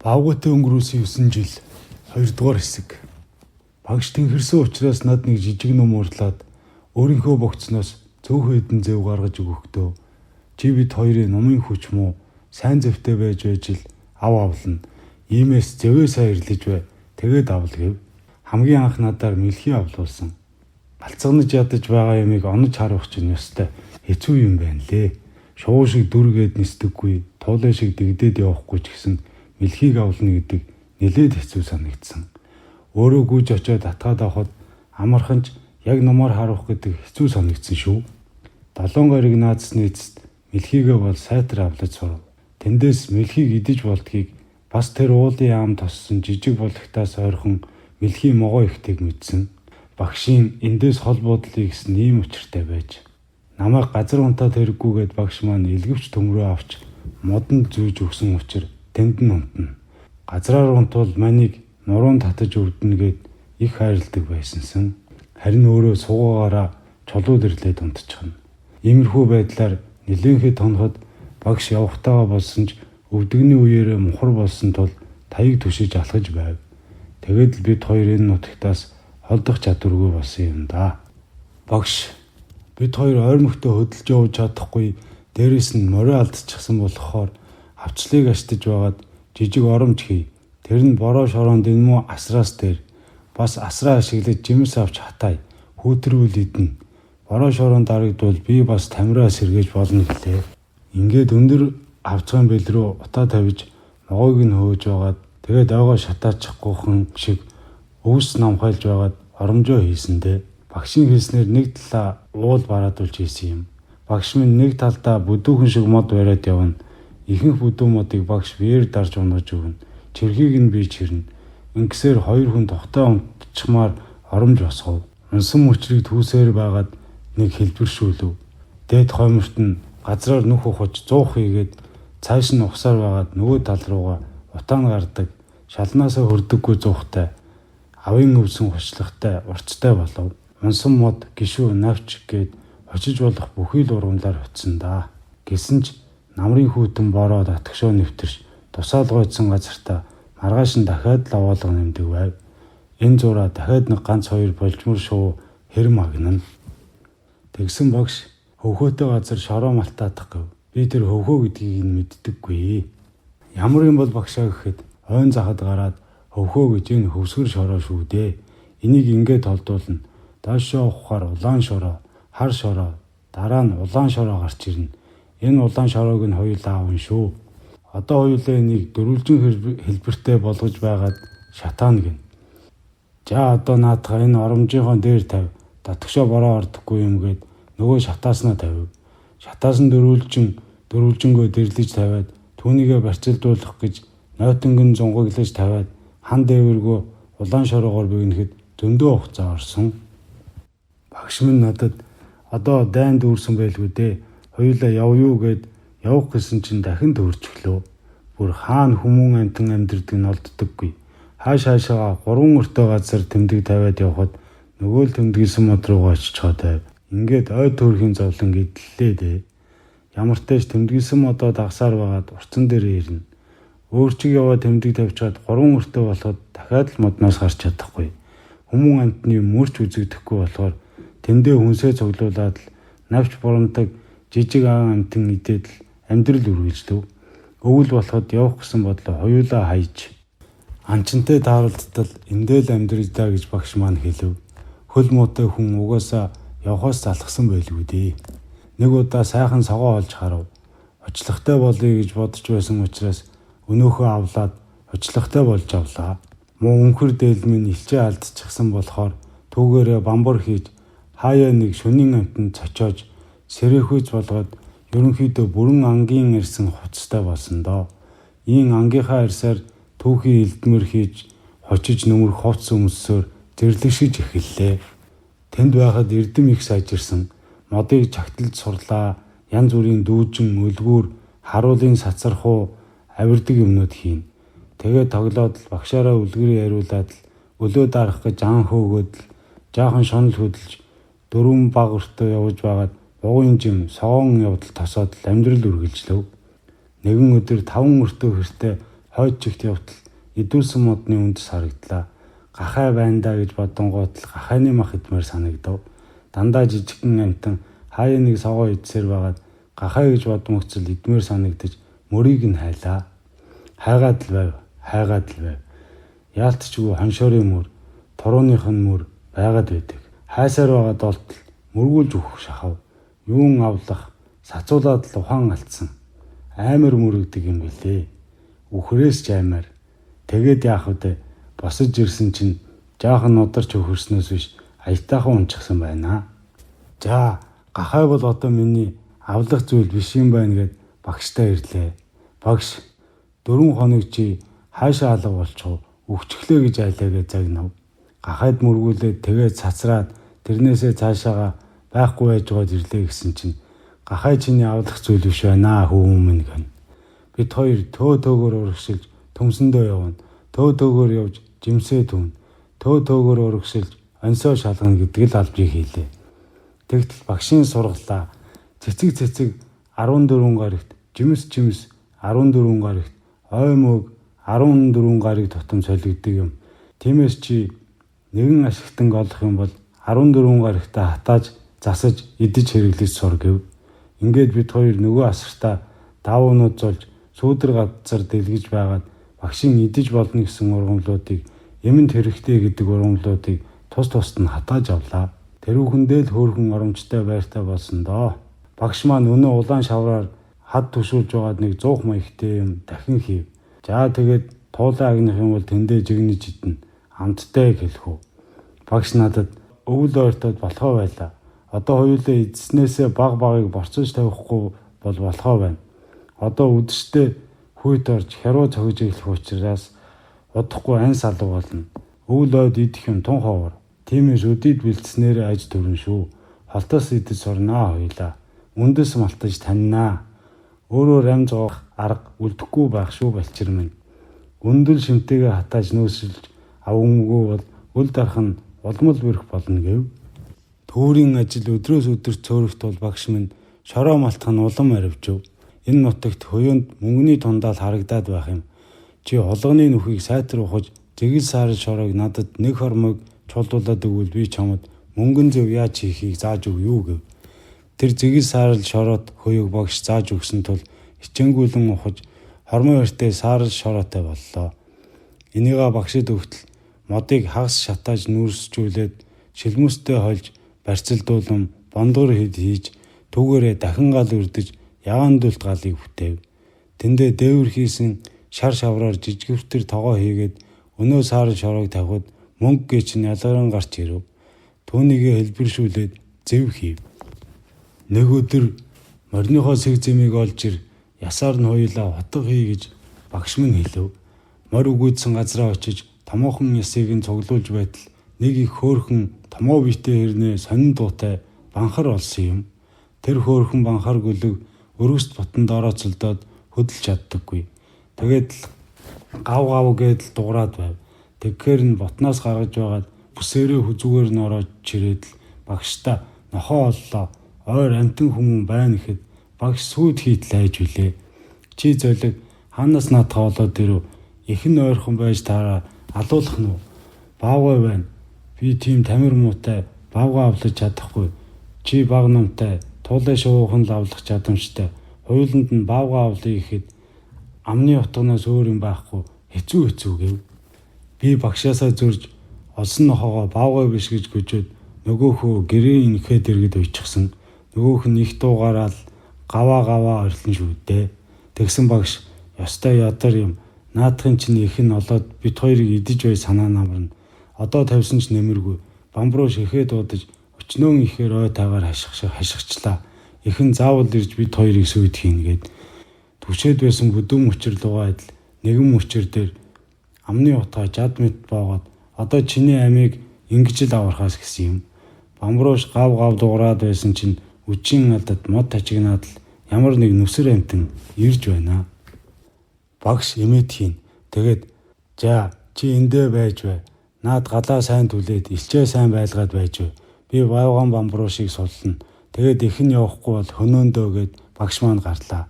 Бавгаатай өнгөрөөсөн 9 жил 2 дугаар хэсэг. Багш тэнхэрсэн учраас над нэг жижиг ном уурлаад өөрийнхөө богцноос цөөхөн хэдэн зэв гаргаж өгөхдөө чи бид хоёрын номын хүч муу сайн зэвтэй байж л ав авлна. Иймээс зэвээ саярлаж бай. Тэгээд авал гэв. Хамгийн анх надаар мэлхий авлуулсан. Балцганаж ядаж байгаа юмыг онож харуулах чинь ёстой. Хэцүү юм байна лээ. Шуу шиг дүргээд нисдэггүй, туулай шиг дэгдээд явахгүй ч гэсэн мэлхийг авлна гэдэг нэлээд хэцүү санагдсан. Өөрөө гүйж очиод татгаад авахд амархан ч яг номоор харуулах гэдэг хэцүү санагдсан шүү. 7 гариг наацсны эцэст мэлхийгээ бол сайтар авлаж сурав. Тэндээс мэлхийг идэж болдгийг бас тэр уулын ам тоссон жижиг болгохтаас ойрхон мэлхий могоо ихтэйг мэдсэн. Багшийн эндээс хол бодлыг гэсэн ийм учиртай байж. Намайг газар унтаад хэрэггүйгээд багш маань илгэвч төмрөө авч модонд зүүж өгсөн учраас тэнд нь унтна. Газраар унтвал манийг нуруунд татаж өвдөнө гэд их хайрладаг байсансан. Харин өөрөө суугаараа чулуул ирлээд унтчихна. Иймэрхүү байдлаар нэлээдээ тоноход багш явахтайгаа болсон ч өвдөгний үеэрээ мухар болсон тул таяг түшиж алхаж байв. Тэгэд л бид хоёр энэ нутагтаас холдох чадваргүй болсон юм да. Багш, бид хоёр ойрмогтой хөдөлж явж чадахгүй, дээрэс нь морио алдчихсан болохоор авчлыг ашиглаж байгаад жижиг оромж хий. Тэр нь бороо шороонд энэ муу асраас дээр бас асраа ашиглаж жимс авч хатай. Хүүтрүүл идэнэ. Бороо шороонд дарагдвал би бас тамираа сэргээж болно гэлээ. Ингээд өндөр авцгаан бэл рүү утаа тавьж могойг нь хөөж байгаад тэгээд ойгоо шатаачихгүйхэн шиг өвс намхайлж байгаад оромжоо хийсэндээ багшийн хэлснээр нэг талаа уул бараадуулж хийсэн юм. Багш минь нэг талдаа бүдүүхэн шиг мод бариад явна. Ихэнх бүдүү модыг багш биеэр дарж унаж өгнө. Чирхийг нь би чирнэ. Ингэсээр хоёр хүн тогтоо унтчмаар оромж босгов. Унсан мөчрийг түүсээр байгаад нэг хэлбэршүүлв. Дээд хойморт нь газраар нүх ухаж 100 хийгээд цааш нь ухсаар байгаад нөгөө тал руугаа утаан гардаг. Шалнаасаа хөрдөггүй зуухтай. Авын өвсөн хуцлагтай урцтай болов. Унсан мод гişүү навч гээд очиж болох бүхий л ургамлаар утсан да. Гэсэн ч намрын хүүтэн бороо татгшоо нэвтэрч тусаал гойдсон газартаа маргааш нь дахиад л аваалга нэмдэг байв. Энэ зураа дахиад нэг ганц хоёр болжмор шуу хэр магнана. Тэгсэн багш хөвхөөтэй газар шороо малтаадах гэв. Би тэр хөвхөө гэдгийг нь мэддэггүй. Ямар юм бол багшаа гэхэд ойн захад гараад хөвхөө гэж энэ хөвсгөр шороо шүү дээ. Энийг ингээд толдуулна. Доошоо ухахаар улаан шороо, хар шороо, дараа нь улаан шороо гарч ирнэ. Энэ улаан шороог нь хоёулаа авна шүү. Одоо хоёулаа энийг дөрвөлжин хэлбэртэй болгож байгаад шатаана гин. За одоо наадах энэ оромжийнхоо дээр тавь. Татгшоо бороо ордохгүй юм гээд нөгөө шатааснаа тавив. Шатаас нь дөрвөлжингөө дэрлэж тавиад түүнийгээ барьцалдуулах гэж нойтонгон зунгаглаж тавиад хан дээвэргөө улаан шороогоор бигнэхэд зөндөө хугацаа орсон. Багш минь надад одоо дайн дүүрсэн байлгүй дээ. Хоёулаа явъя гэд явах гэсэн чинь дахин төрж өглөө. Бүр хаана хүмүүн амтан амьдрдаг нь олддоггүй. Хаашаашаа 3 өртөө газар тэмдэг тавиад явхад нөгөө л тэмдгийсэн мод руугаа очичоод байв. Ингээд ой төрхийн зовлон гэдлээ дээ. Ямар ч тааш тэмдгийсэн модоо дагсаар байгаад урцан дээр ирнэ. Өөрчиг яваад тэмдэг тавьчаад 3 өртөө болоход дахиад л модноос гарч чадахгүй. Хүмүүн амтны мөрч үзэгдэхгүй болохоор тэндээ хүнсээ цуглуулад л навч бурамдаг жижиг аан амтан идээд л амьдрал үргэлжлэв. Өвөл болоход явах гэсэн бодлоо хоёулаа хайж анчинтай тааралдтал эндэл амьдрал даа гэж багш маань хэлв. Хөл муутай хүн угаасаа явхаас залхсан байлгүй дээ. Нэг удаа сайхан согоо олж харав. Очлогтой болъё гэж бодож байсан учраас өнөөхөө авлаад очлогтой болж авлаа. Муу өнхөр дээл минь илчээ алдчихсан болохоор түүгээрээ бамбар хийж хаяа нэг шөнийн амтанд цочоож сэрэхүйж болгоод ерөнхийдөө бүрэн ангийн ирсэн хуцтай болсон доо. Ийн ангийнхаа ирсээр түүхийн элдмэр хийж хочиж нөмөр хувц өмсөөр зэрлэгшиж эхэллээ. Тэнд байхад эрдэм их сайжирсан. Модыг чагталж сурлаа. Янз бүрийн дүүжин, өлгүүр, харуулын сацархуу, авирдаг юмнууд хийн. Тэгээд тоглоод л багшаараа үлгэрээ яриулаад л өлөө дарах гэж ан хөөгөөд л жаахан шонол хөдөлж 4 баг өртөө явж байгаад бугуйн жим согоон явдал тосоод л амьдрал үргэлжлэв. Нэгэн өдөр 5 өртөө хэртэ хойд чигт явтал идүүлсэн модны үндэс харагдлаа. Гахай байна да гэж бодонгууд л гахайны мах идмээр санагдав. Дандаа жижигхэн амтан хаяа нэг согоо идсээр байгаад гахай гэж бодмогцол идмээр санагдаж мөрийг нь хайлаа. Хайгаад л байв. Яалтчгүй хоншорын мөр, турууных нь мөр байгаад байдаг. Хайсаар байгаа долтол мөргүүлж өгөх шахав. Юун авлах сацуулаад л ухаан алдсан. Аймар мөрөгдөг юм билээ. Үхрээс ч аймар. Тэгээд яах вэ? Босож ирсэн чинь жаахан ударч өхөрснөөс биш аятайхан унчихсан байна. За, гахай бол одоо миний авлах зүйл биш юм байна гэд багштай ирлээ. Багш 4 хоног чи хаашаа алга болчихов? Өгчглээ гэж айлаагээ загнав. Гахайд мөргүүлээд тэгээд цацраад тэрнээсээ цаашаага байхгүй байж байгаад ирлээ гэсэн чинь гахай чиний авлах зүйл биш байна хүмүүн гэн. Бид хоёр төөгөөр урагшилж төмсөндөө явна. Төөгөөр явж жимсээ түн. Төөгөөр урагшилж онсоо шалгана гэдэг л албыг хийлээ. Тэгтэл багшийн сургалаа цэцэг 14 гарагт, жимс 14 гарагт, ой мөг 14 гараг тутам солигддог юм. Тиймээс чи нэгэн ашигтанг олох юм бол 14 гарагтаа хатааж засаж идэж хэрэглэж сур гэв. Ингээд бид хоёр нөгөө асартаа давуунууд зулж сүүдэр газар дэлгэж байгаад багшийн идэж болно гэсэн ургамлуудыг эмэнд хэрэгтэй гэдэг ургамлуудыг тус нь хатааж авлаа. Тэрүүхэндээ л хөөрхөн оромжтой байртай болсон доо. Багш маань өнөө улаан шавраар хад төшүүлж байгаад нэг 100 маягтай юм дахин хийв. За тэгээд туулаа агних юм бол тэндээ жигнэж идэнэ. Амттай хэлэх үү. Багш надад өвөл ойртоод болохоо байлаа. Одоо хоёулаа эзснээсээ багыг борцож тавихгүй бол болохоо байна. Одоо үдэштэй хүйт орж хяруу цогж ийлэх учраас удахгүй анс алга болно. Өвөл ойд идэх юм тун ховор. Тиймээс өдийд бэлдснээр аж төрөн шүү. Холтоос идэж сурнаа хоёлаа. Үндэс малтаж таньнаа. Өөрөөр амь зоох арга үлдэхгүй байх шүү балчир минь. Өндөл шимтээгээ хатааж нөөсөлж авангүй бол үл дарах нь улмал бэрх болно гэв. Төөрийн ажил өдрөөс өдөр цөөрөх тул багш минь шороо малтах нь улам аривжв. Энэ нутагт хоёунд мөнгөний тундаал харагдаад байх юм. Чи холгоны нүхийг сайтар ухаж зэгэл саарал шороог надад нэг хормог чулдуулаад өгвөл би чамд мөнгөн зөв яаж хийхийг зааж өг юу гэв. Тэр зэгэл саарал шороод хоёуг багш зааж өгсөн тул хичээнгүйлэн ухаж хормоо өртөө саарал шороотой боллоо. Энийгээ багшид өгтөл модыг хагас шатааж нүүрсжүүлээд шилмүстэй хольж барьцалдуулан бондгор хийж түүгээрээ дахин гал өрдөж яваандуулт галыг бүтээв. Тэндээ дээвэр хийсэн шар шавраар жижигвэртэр тогоо хийгээд өнөө саарал шороог тавихад мөнгө гэж нь ялгаран гарч ирэв. Түүнийгээ хэлбэршүүлээд зэв хийв. Нэг өдөр морныхоо сэг зэмийг олж ир ясаар нь хоёулаа хотго хий гэж багш минь хэлв. Морь үгүйдсэн газраа очиж томоохон ясыг нь цуглуулж байтал нэг их хөөрхөн томоо биетэй хэрнээ сонин дуутай банхар олсон юм. Тэр хөөрхөн банхар гөлөг өргөст ботонд орооцолдоод хөдөлж чаддаггүй. Тэгээд гав гэдэл дуурайд байв. Тэгэхээр нь ботноос гаргаж байгаад бүсээрээ хүзүүгээр нь ороод чирээд л багштай нохоо оллоо. Ойр амтэн хүмүүн байна гэхэд багш сүйд хийтэл айж үлээ. Чи золиг ханаас наатаа олоод ирв. Ихэн ойрхон байж таараа алуулах нь уу? Баавгай байна. Би тийм тамир муутай баавгаа авлаж чадахгүй. Чи баг намтай туулай шуухан л авлах чадамжтай. Хуйланд нь баавгаа авлая гэхэд амны утганаас өөр юм байхгүй хэцүү гэв. Би багшаасаа зөрж олсон нохоогоо баавгай биш гэж гүжөөд нөгөөхөө гэрээ инхэд иргэд уйчихсан. Нөгөөх нь их дуугаараа л гаваа орлон шүү дээ. Тэгсэн багш ёстой ядар юм. Наадахын чинь их нь олоод бит хоёрыг идэж бай санаа намарна. Одоо тавьсан ч нэмэргүй. Бамбруу шихэд дуудаж өчнөөн ихээр ой таагаар хашгичлаа. Ихэн заавал ирж бит хоёрыг сүйд хийн гээд түшээд байсан бүдүүн мөчр лугаа адил нэгэн мөчр дээр амны утгаа жад мэт боогоод одоо чиний амийг ингэж л аврахаас гэсэн юм. Бамбрууш гав дуурайд байсан чинь үжийн алдад мод тажигнаад л ямар нэг нүсэр амтэн ирж байна. Багш эмэт хийн. Тэгээд за чи эндээ байж бай. Наад галаа сайн түлээд илчээ сайн байлгаад байж бай. Би баавган бамбруушийг суллана. Тэгээд ихэн явахгүй бол хөнөөндөө гэд багш маань гарлаа.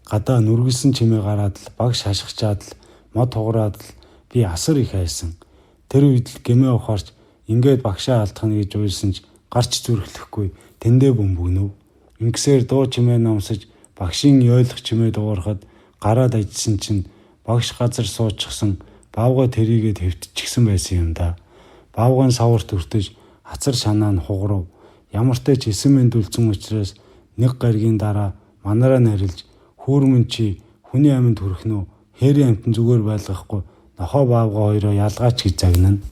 Гадаа нүргэлсэн чимээ гараад л багш хашгичаад л мод хугараад л би асар их айсан. Тэр үед л гэмээ ухаарч ингээд багшаа алдахна гэж уйлсан ч гарч зүрхлэхгүй тэндээ бөмбөгнөв. Ингэсээр дуу чимээ номсож багшийн ойлгох чимээ дуурахад гараад ажсан чинь багш газар суучихсан баавга тэрийгээ твтчихсэн байсан юм да. Баавган саварт өртөж хацар шанаа нь хугарав. Ямартай ч эсэн мэнд үлдсэн учраас нэг гаригийн дараа манараа нарилж хүүрмэн чи хүний амьд хүрэх нөө хээрийн амтан зүгээр байлгахгүй нохоо баавга хоёроо ялгаач гэж загнана.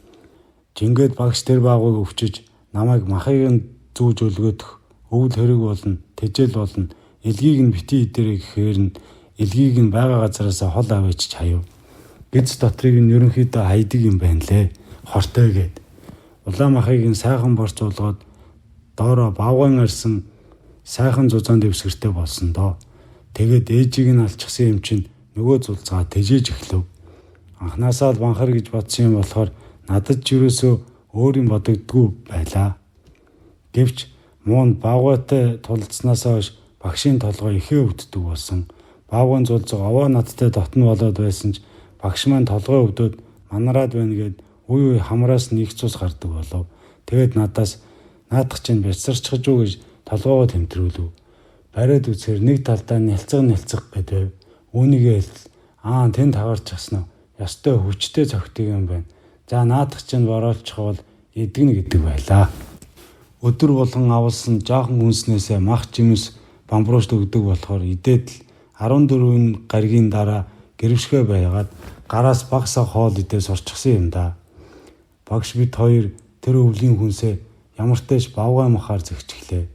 Жингээд багш тэр баавгыг өвчөж намайг махыг нь зүүж өлгөдөх өвөл хэрэг болно, тэжээл болно, элгийг нь бити идэрэ гэхээр нь элгийг нь байгаа газараас хол аваач хаяв. Гэц дотрыг нь ерөнхийдөө хайдаг юм байна лээ. Хортой гээд. Улаан махыг нь сайхан борч уулгаад доороо баавган арсан сайхан зузаан дэвсгэртэй болсон доо. Тэгээд ээжийг нь алчихсан юм чинь нөгөө зулцгаа тэжээж эхлэв. Анхнаасаа л банхар гэж бодсон юм болохоор надад ч юусоо өөр юм бодогдгүй байлаа. Гэвч муунд баавгатай тулцснаасаа хойш багшийн толгой ихээ өвддөг болсон. Баавган зулцог овоо надтай дотно болоод байсан ч багш маань толгой өвдөд манараад байна гэд үе хамраас нэг цус гардаг болов. Тэгээд надаас наадах чинь бяцарчхаж уу гэж толгоогоо тэмтрүүлв. Бариад үзэхээр нэг талдаа нялцэг гэдэг. Үүнийгээ тэнд хагарчихсан нь ёстой хүчтэй цогтыг юм байна. За наадах чинь бороолчих бол эдгэнэ гэдэг байлаа. Өдөр болгон авалсан жоохон үнснээсээ мах жимс бамбуурч өгдөг болохоор идээд л 14 гаригийн дараа гэрвшгэ байгаад гараас багсаа хоол идээ сурчсан юм да. Багш бид хоёр тэр өвлийн хүнсээ ямартайч бавгаа махаар зэгчлээ.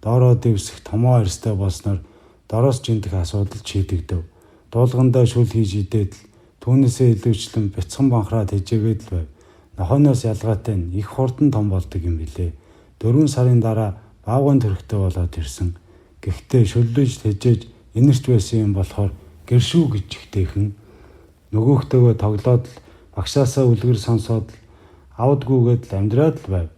Доороо дэвсэх томоо арьстай болсноор дороос жинтэх асуудал шийдэгдэв. Дуулгандаа шүл хийж идээд л түүнээсээ илүүчлэн бяцхан банхраа тэжээгээд л байв. Нохооноос ялгаатай нь их хурдан том болдог юм билээ. 4 сарын дараа бавгаан төрхтэй болоод ирсэн. Гэхдээ шүллэж тэжээж инэрч байсан юм болохоор гэршүү гэж ихтэйхэн. Нөгөөхтэйгөө тоглоод л багшаасаа үлгэр сонсоод л авдгүйгээд л амьдраад л байв.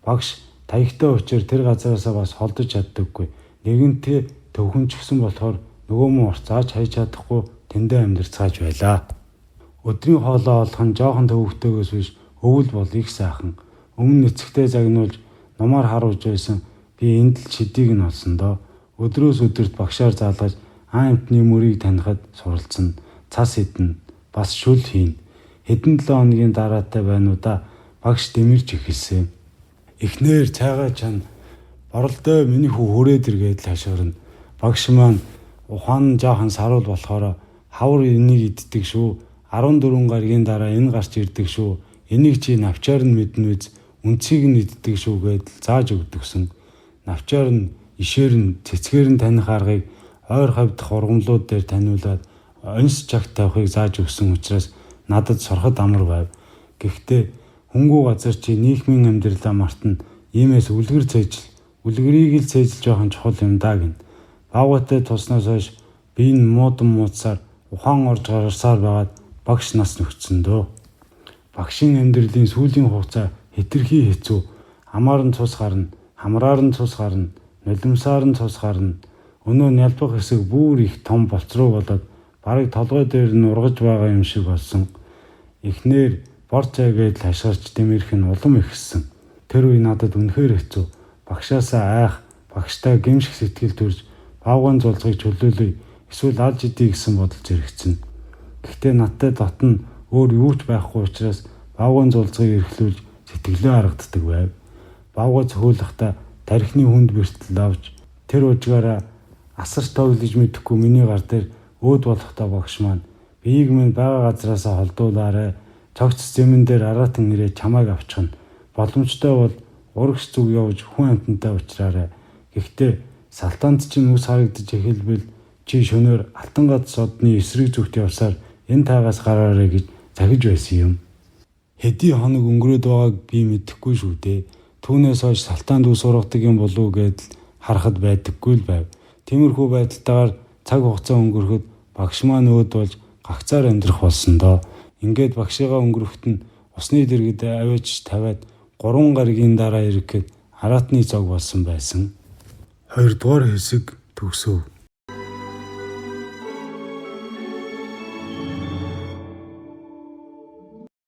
Багш таягтай учраас тэр газараасаа бас холдож чаддаггүй. Нэгэнтээ төвхөнчгсөн болохоор нөгөө мөн урцааж хайж чадахгүй тэндээ амьдарцгааж байлаа. Өдрийн хоолоо олох нь жоохон төвөгтэйгөөс биш өвөл бол их сайхан. Өмнө эцэгтэй загнуулж номоор харуулж байсан би энд л шидийг нь олсон доо. Өдрөөс өдөрт багшаар заалгаж амтны мөрийг танихад суралцсан. Цас идэн бас шүл хийн. Хэдэн 7 хоногийн дараатай байнуудаа багш дэмэрч эхэлсэн. Эхнэр цайгаа чана боролдоо миний хүү хүрээд иргээд л хашгирна. Багш маань ухаан жоохон саруул болохоор хавар энийг иддэг шүү. 14 гаригийн дараа энэ гарч ирдэг шүү. Энийг чи навчаар нь мэднэ үз. Үнцгийг нь иддэг шүү гэдэл зааж өгдөгсөн. Навчаар нь, ишээр нь, цэцгээр нь таних аргыг ойр хавьдах ургамлууд дээр таниулаад онс чагт тавихыг зааж өгсөн учраас надад сурахад амар байв. Гэхдээ хөнгүү газар чи нийгмийн амьдралаа мартна. Иймээс үлгэр цээжл, үлгэрийг л цээжлж явах нь чухал юм даа гин. Бавгатай туснаас хойш би энэ муудан муудсаар ухаан орж гарсаар байгаад багш нас нөхцөн дөө. Багшийн амьдралын сүүлийн хугацаа хэтэрхий хэцүү. Амаар нь цус гарна, хамраар нь цус гарна, нулимсаар нь цус гарна. Өнөө нялбах хэсэг бүр их том болцруу болоод барыг толгой дээр нь ургаж байгаа юм шиг болсон. Эхнэр борцоо гээд хашгирч дэмэрх нь улам ихссэн. Тэр үе надад үнэхээр хэцүү. Багшаасаа айх, багштай гэмших сэтгэл төрж бавгаан зулцгийг чөлөөлөе. Эсвэл алж идэ гэсэн бодол зэрэгцэн. Гэхдээ надтай дотн өөр юу ч байхгүй учраас бавгаан зулцгийг эрхлүүлж сэтгэлээ харагддаг байв. Бавгаа цөхөөлөхдөө тархины хүнд бэртэл авч тэр ужгаараа асарч тоглож мэдэхгүй миний гар дээр өөд болохтой багш маань биеийг минь байгаа газараасаа холдуулаарэ. Цогц зэмэн дээр араатан нэрээ чамайг авчихна. Боломжтой бол урагш зүг явж хүн амтантай уулзраарэ. Гэхдээ салтаанд чинь үс харагдаж эхэлбэл чи шөнөөр алтан гад содны эсрэг зүгт явсаар энэ таагаас гараарэ гэж захиж байсан юм. Хэдий хоног өнгөрөөд байгааг би мэдэхгүй шүү дээ. Түүнээс хойш салтаанд үс ургадаг юм болов уу гэдэл харахад байдаггүй л байв. Тиймэрхүү байдалтайгаар цаг хугацаа өнгөрөхөд багш маань өөд болж гагцаар амьдрах болсон доо. Ингээд багшигаа өнгөрөхт нь усны дэргэд аваач тавиад 3 гаригийн дараа ирэхэд араатны цог болсон байсан. 2 дугаар хэсэг төгсөв.